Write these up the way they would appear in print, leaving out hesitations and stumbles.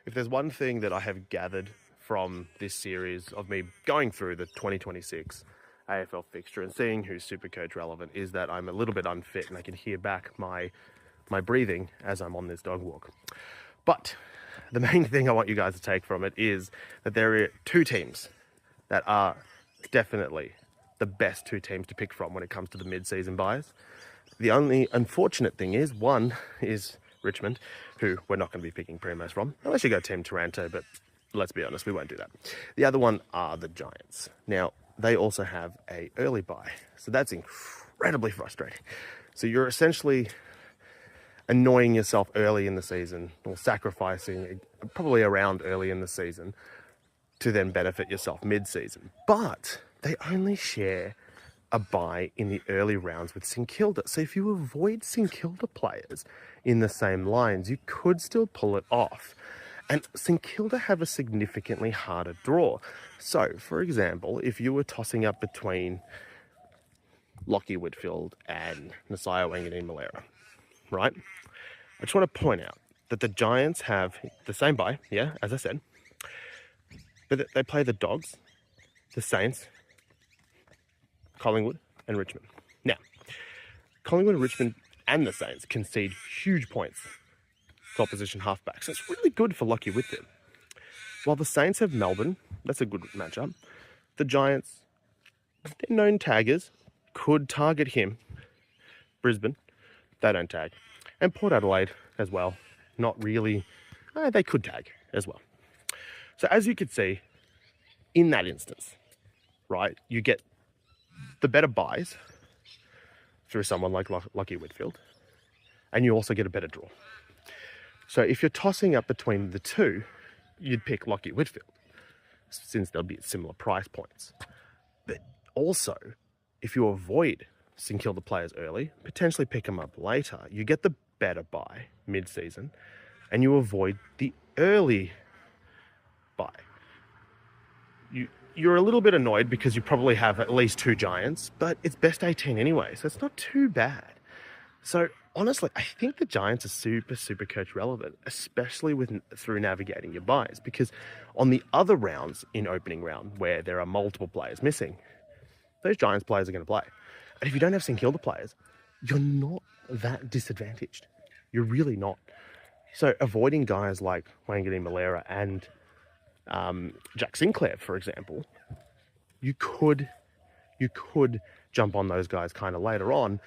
If there's one thing that I have gathered from this series of me going through the 2026 AFL fixture and seeing who's SuperCoach relevant, is that I'm a little bit unfit and I can hear back my breathing as I'm on this dog walk. But the main thing I want you guys to take from it is that there are two teams that are definitely the best two teams to pick from when it comes to the mid-season buys. The only unfortunate thing is, one is Richmond, who we're not going to be picking primos from, unless you go Team Taranto, but let's be honest, we won't do that. The other one are the Giants. Now, they also have a early buy, so that's incredibly frustrating. So you're essentially annoying yourself early in the season, or sacrificing probably around early in the season to then benefit yourself mid-season. But they only share a buy in the early rounds with St Kilda. So if you avoid St Kilda players in the same lines, you could still pull it off. And St Kilda have a significantly harder draw. So, for example, if you were tossing up between Lachie Whitfield and Nasiah Wanganeen-Malera, right? I just want to point out that the Giants have the same bye, yeah, as I said, but they play the Dogs, the Saints, Collingwood, and Richmond. Now, Collingwood, Richmond, and the Saints concede huge points to opposition halfbacks. So it's really good for Lachie Whitfield. While the Saints have Melbourne, that's a good matchup. The Giants, they're known taggers, could target him. Brisbane, they don't tag. And Port Adelaide as well, not really. They could tag as well. So as you can see, in that instance, right, you get the better buys through someone like Lachie Whitfield, and you also get a better draw. So if you're tossing up between the two, you'd pick Lachie Whitfield, since they'll be at similar price points. But also, if you avoid St Kilda players early, potentially pick them up later, you get the better buy mid-season, and you avoid the early buy. You're a little bit annoyed because you probably have at least two Giants, but it's best 18 anyway, so it's not too bad. So honestly, I think the Giants are super coach relevant, especially through navigating your buys, because on the other rounds in opening round where there are multiple players missing, those Giants players are going to play. And if you don't have St Kilda players, you're not that disadvantaged. You're really not. So avoiding guys like Wanganeen-Malera and Jack Sinclair, for example, you could jump on those guys kind of later on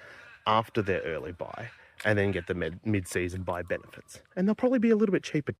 after their early buy and then get the mid-season buy benefits. And they'll probably be a little bit cheaper